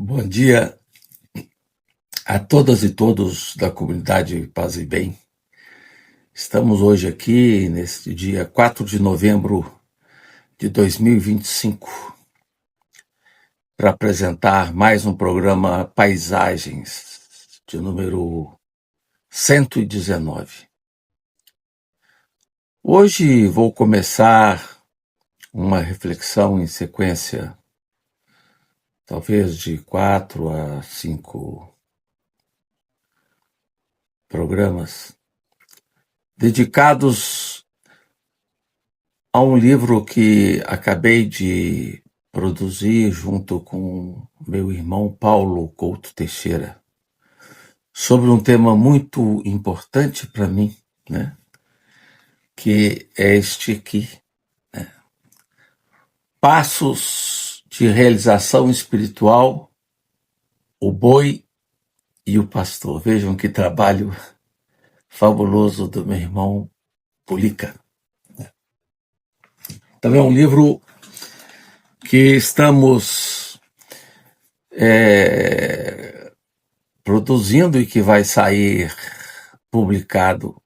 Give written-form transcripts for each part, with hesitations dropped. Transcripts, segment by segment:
Bom dia a todas e todos da comunidade Paz e Bem. Estamos hoje aqui, neste dia 4 de novembro de 2025, para apresentar mais um programa Paisagens, de número 119. Hoje vou começar uma reflexão em sequência, talvez de 4 a 5 programas, dedicados a um livro que acabei de produzir junto com meu irmão Paulo Couto Teixeira, sobre um tema muito importante para mim, né? Que é este aqui, né? Passos de realização espiritual, o boi e o pastor. Vejam que trabalho fabuloso do meu irmão Pulica. Também é um livro que estamos produzindo e que vai sair publicado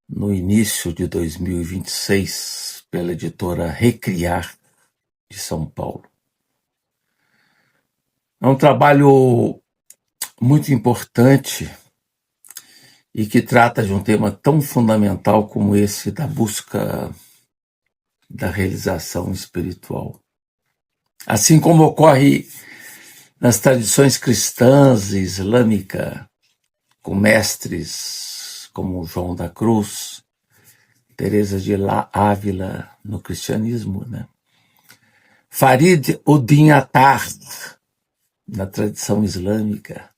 no início de 2026 pela editora Recriar, de São Paulo. É um trabalho muito importante e que trata de um tema tão fundamental como esse da busca da realização espiritual. Assim como ocorre nas tradições cristãs e islâmica, com mestres como João da Cruz, Teresa de Ávila no cristianismo, né? Farid Uddin Attar, na tradição islâmica,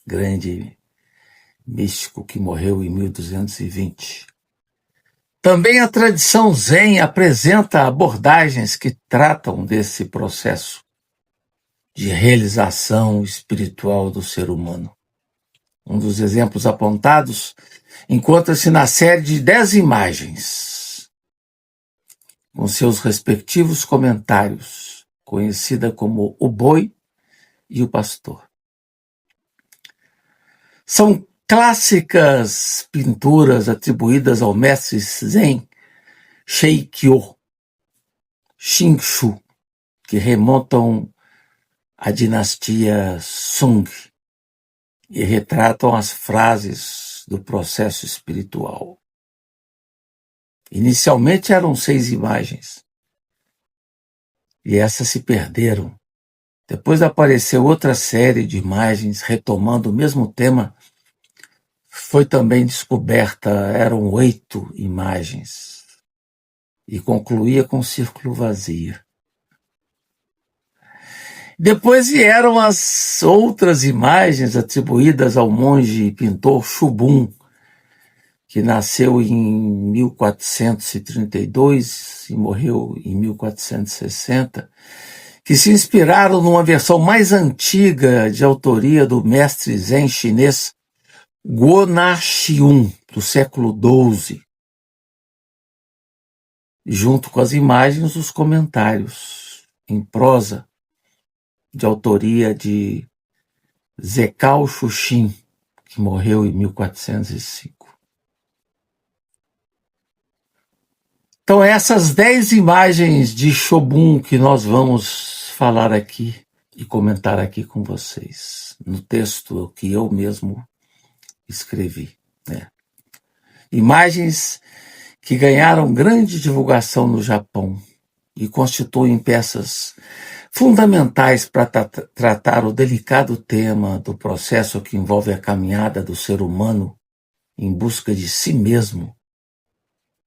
grande místico que morreu em 1220. Também a tradição Zen apresenta abordagens que tratam desse processo de realização espiritual do ser humano. Um dos exemplos apontados encontra-se na série de 10 imagens, com seus respectivos comentários, conhecida como O Boi e o Pastor. São clássicas pinturas atribuídas ao mestre Zen Sheikyo Shinshu, que remontam à dinastia Sung e retratam as frases do processo espiritual. Inicialmente eram 6 imagens, e essas se perderam. Depois apareceu outra série de imagens retomando o mesmo tema. Foi também descoberta, eram 8 imagens, e concluía com um círculo vazio. Depois vieram as outras imagens atribuídas ao monge pintor Shubun, que nasceu em 1432 e morreu em 1460, que se inspiraram numa versão mais antiga de autoria do mestre Zen chinês Guo Na-Xiun, do século XII. Junto com as imagens, os comentários em prosa de autoria de Zekao Xuxin, que morreu em 1405. Então, essas 10 imagens de Shobun que nós vamos falar aqui e comentar aqui com vocês, no texto que eu mesmo escrevi, né? Imagens que ganharam grande divulgação no Japão e constituem peças fundamentais para tratar o delicado tema do processo que envolve a caminhada do ser humano em busca de si mesmo,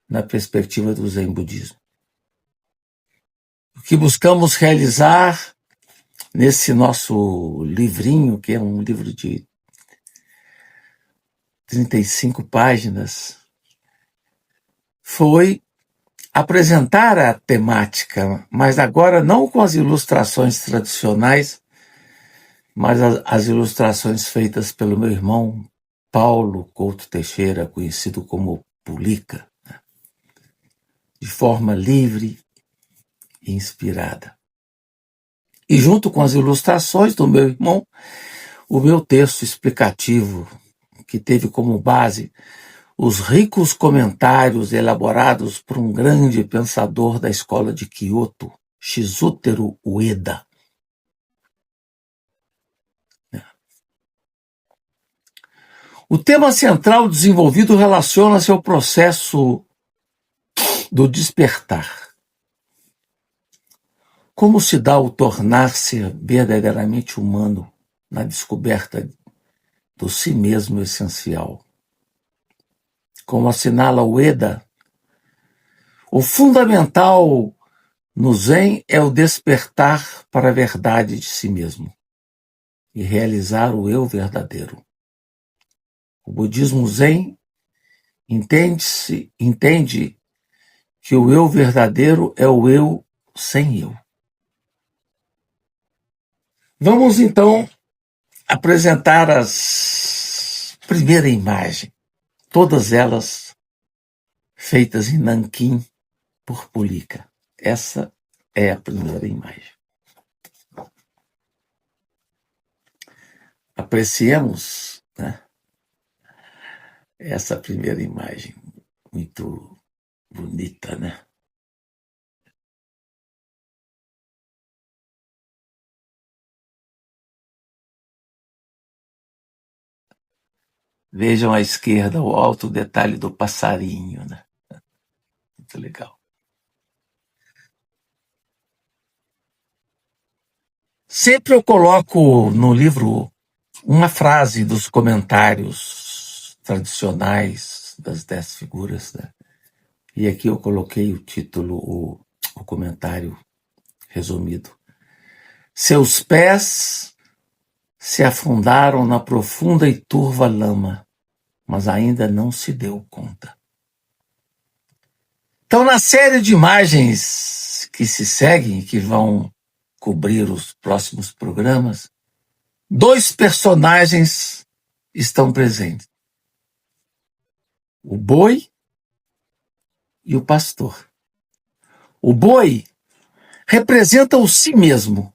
na perspectiva do Zen Budismo. O que buscamos realizar nesse nosso livrinho, que é um livro de 35 páginas, foi apresentar a temática, mas agora não com as ilustrações tradicionais, mas as ilustrações feitas pelo meu irmão Paulo Couto Teixeira, conhecido como Pulica, de forma livre e inspirada. E junto com as ilustrações do meu irmão, o meu texto explicativo, que teve como base os ricos comentários elaborados por um grande pensador da escola de Kyoto, Shizutero Ueda. O tema central desenvolvido relaciona-se ao processo do despertar. Como se dá o tornar-se verdadeiramente humano na descoberta do si mesmo essencial? Como assinala Ueda, o fundamental no Zen é o despertar para a verdade de si mesmo e realizar o eu verdadeiro. O budismo Zen entende que o eu verdadeiro é o eu sem eu. Vamos então apresentar as primeira imagem, todas elas feitas em Nanquim por Pulika. Essa é a primeira imagem. Apreciemos, né, essa primeira imagem, muito bonita, né? Vejam à esquerda o alto detalhe do passarinho, né? Muito legal. Sempre eu coloco no livro uma frase dos comentários tradicionais das 10 figuras, né? E aqui eu coloquei o título, o comentário resumido. Seus pés se afundaram na profunda e turva lama, mas ainda não se deu conta. Então, na série de imagens que se seguem, que vão cobrir os próximos programas, 2 personagens estão presentes: o boi e o pastor. O boi representa o si mesmo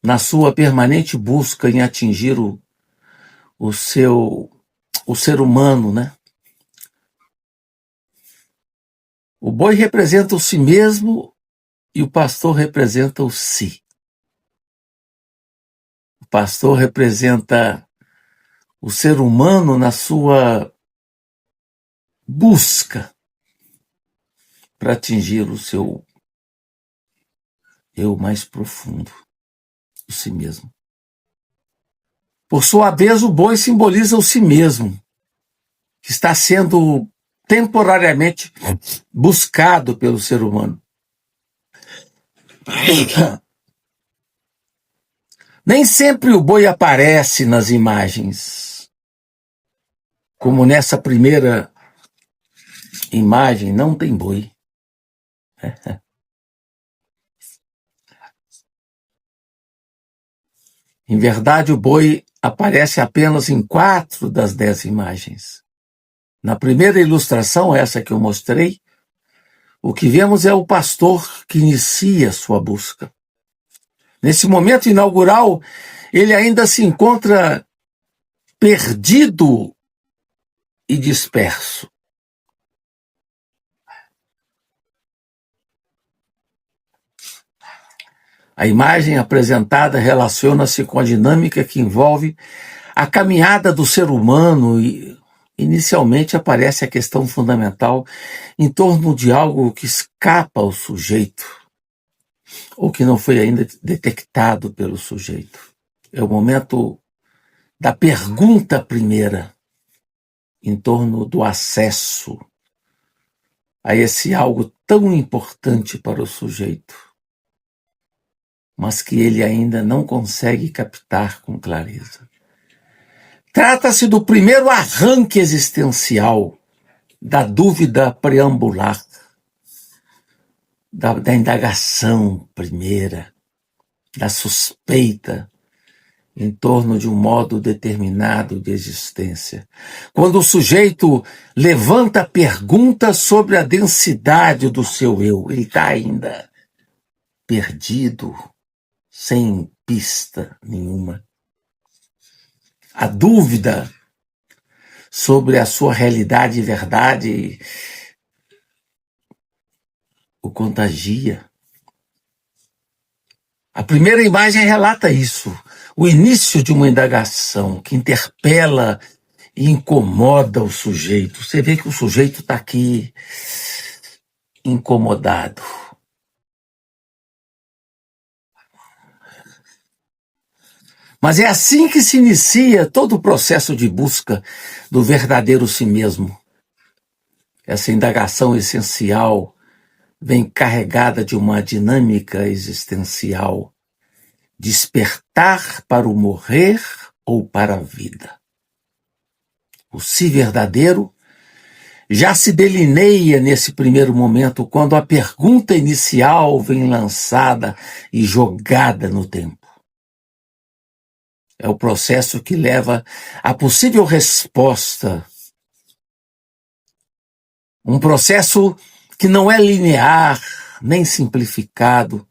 na sua permanente busca em atingir o ser humano, né? O boi representa o si mesmo e o pastor representa o si. O pastor representa o ser humano na sua busca para atingir o seu eu mais profundo, o si mesmo. Por sua vez, o boi simboliza o si mesmo, que está sendo temporariamente buscado pelo ser humano. Nem sempre o boi aparece nas imagens. Como nessa primeira imagem, não tem boi. Em verdade, o boi aparece apenas em 4 das 10 imagens. Na primeira ilustração, essa que eu mostrei, o que vemos é o pastor que inicia sua busca. Nesse momento inaugural, ele ainda se encontra perdido e disperso. A imagem apresentada relaciona-se com a dinâmica que envolve a caminhada do ser humano e, inicialmente, aparece a questão fundamental em torno de algo que escapa ao sujeito ou que não foi ainda detectado pelo sujeito. É o momento da pergunta primeira em torno do acesso a esse algo tão importante para o sujeito, mas que ele ainda não consegue captar com clareza. Trata-se do primeiro arranque existencial, da dúvida preambular, da indagação primeira, da suspeita em torno de um modo determinado de existência. Quando o sujeito levanta perguntas sobre a densidade do seu eu, ele está ainda perdido sem pista nenhuma. A dúvida sobre a sua realidade e verdade o contagia. A primeira imagem relata isso, o início de uma indagação que interpela e incomoda o sujeito. Você vê que o sujeito está aqui incomodado. Mas é assim que se inicia todo o processo de busca do verdadeiro si mesmo. Essa indagação essencial vem carregada de uma dinâmica existencial. Despertar para o morrer ou para a vida. O si verdadeiro já se delineia nesse primeiro momento, quando a pergunta inicial vem lançada e jogada no tempo. É o processo que leva à possível resposta. Um processo que não é linear, nem simplificado.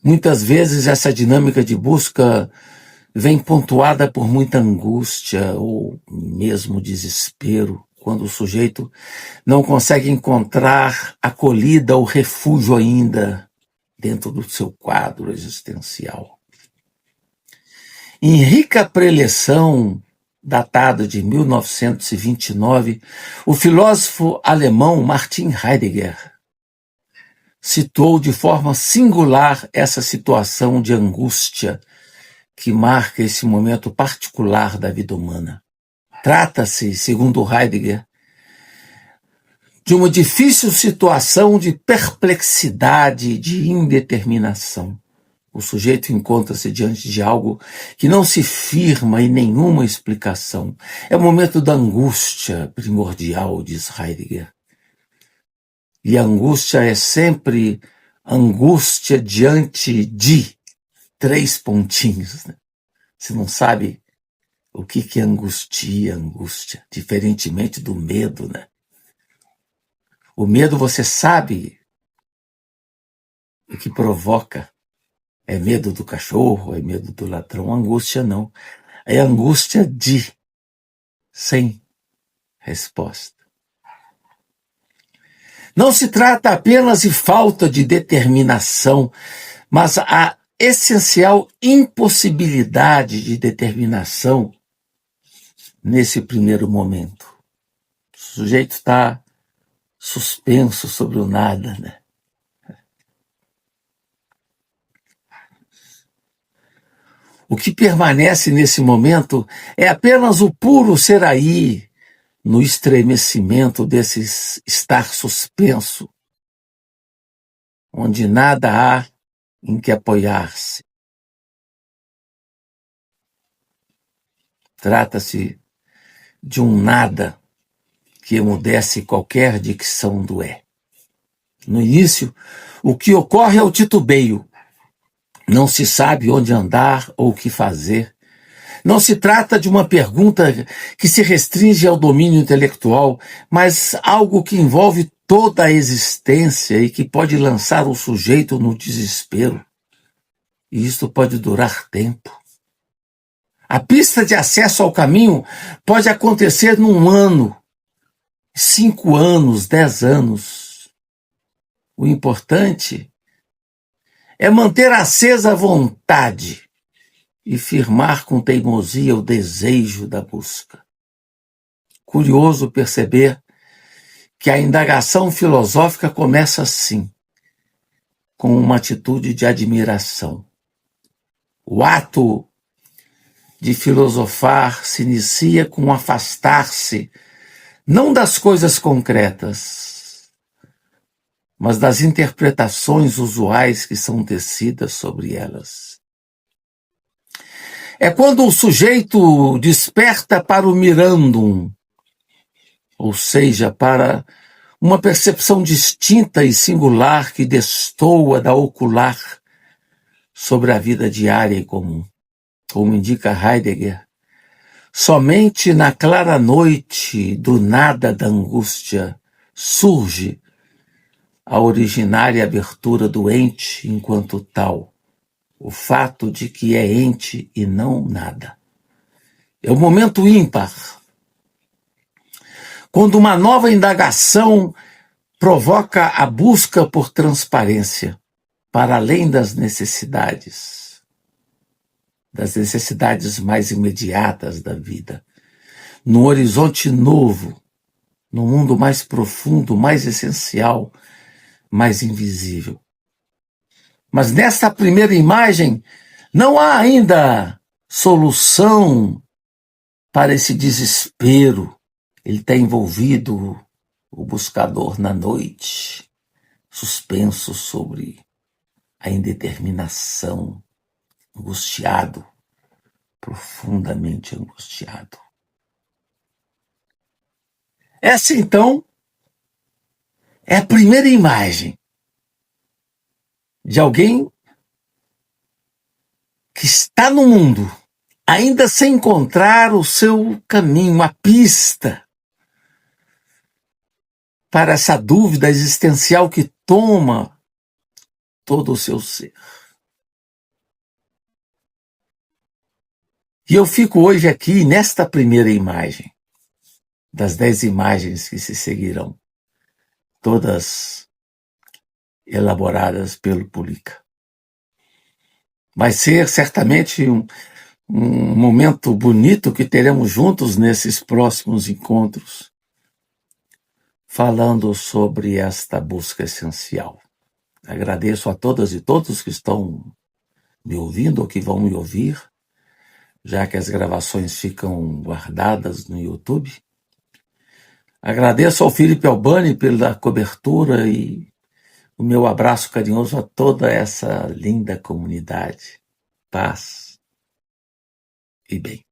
Muitas vezes essa dinâmica de busca vem pontuada por muita angústia ou mesmo desespero, quando o sujeito não consegue encontrar acolhida ou refúgio ainda dentro do seu quadro existencial. Em rica preleção, datada de 1929, o filósofo alemão Martin Heidegger citou de forma singular essa situação de angústia que marca esse momento particular da vida humana. Trata-se, segundo Heidegger, de uma difícil situação de perplexidade e de indeterminação. O sujeito encontra-se diante de algo que não se firma em nenhuma explicação. É o momento da angústia primordial, diz Heidegger. E a angústia é sempre angústia diante de 3 pontinhos. Né? Você não sabe o que é angústia, diferentemente do medo, né? O medo você sabe o que provoca. É medo do cachorro, é medo do ladrão. Angústia não. É angústia sem resposta. Não se trata apenas de falta de determinação, mas a essencial impossibilidade de determinação nesse primeiro momento. O sujeito está suspenso sobre o nada, né? O que permanece nesse momento é apenas o puro ser aí, no estremecimento desse estar suspenso, onde nada há em que apoiar-se. Trata-se de um nada que emudece qualquer dicção do é. No início, o que ocorre é o titubeio. Não se sabe onde andar ou o que fazer. Não se trata de uma pergunta que se restringe ao domínio intelectual, mas algo que envolve toda a existência e que pode lançar o sujeito no desespero. E isto pode durar tempo. A pista de acesso ao caminho pode acontecer num ano, 5 anos, 10 anos. O importante é manter acesa a vontade e firmar com teimosia o desejo da busca. Curioso perceber que a indagação filosófica começa assim, com uma atitude de admiração. O ato de filosofar se inicia com afastar-se, não das coisas concretas, mas das interpretações usuais que são tecidas sobre elas. É quando o sujeito desperta para o mirandum, ou seja, para uma percepção distinta e singular que destoa da ocular sobre a vida diária e comum. Como indica Heidegger, somente na clara noite do nada da angústia surge a originária abertura do ente enquanto tal, o fato de que é ente e não nada. É o momento ímpar, quando uma nova indagação provoca a busca por transparência, para além das necessidades mais imediatas da vida, num horizonte novo, num mundo mais profundo, mais essencial, mais invisível. Mas nesta primeira imagem, não há ainda solução para esse desespero. Ele está envolvido, o buscador, na noite, suspenso sobre a indeterminação, angustiado, profundamente angustiado. Essa, então, é a primeira imagem de alguém que está no mundo, ainda sem encontrar o seu caminho, a pista para essa dúvida existencial que toma todo o seu ser. E eu fico hoje aqui nesta primeira imagem, das 10 imagens que se seguirão, todas elaboradas pelo Pulica. Vai ser certamente um momento bonito que teremos juntos nesses próximos encontros, falando sobre esta busca essencial. Agradeço a todas e todos que estão me ouvindo ou que vão me ouvir, já que as gravações ficam guardadas no YouTube. Agradeço ao Felipe Albani pela cobertura e o meu abraço carinhoso a toda essa linda comunidade. Paz e bem.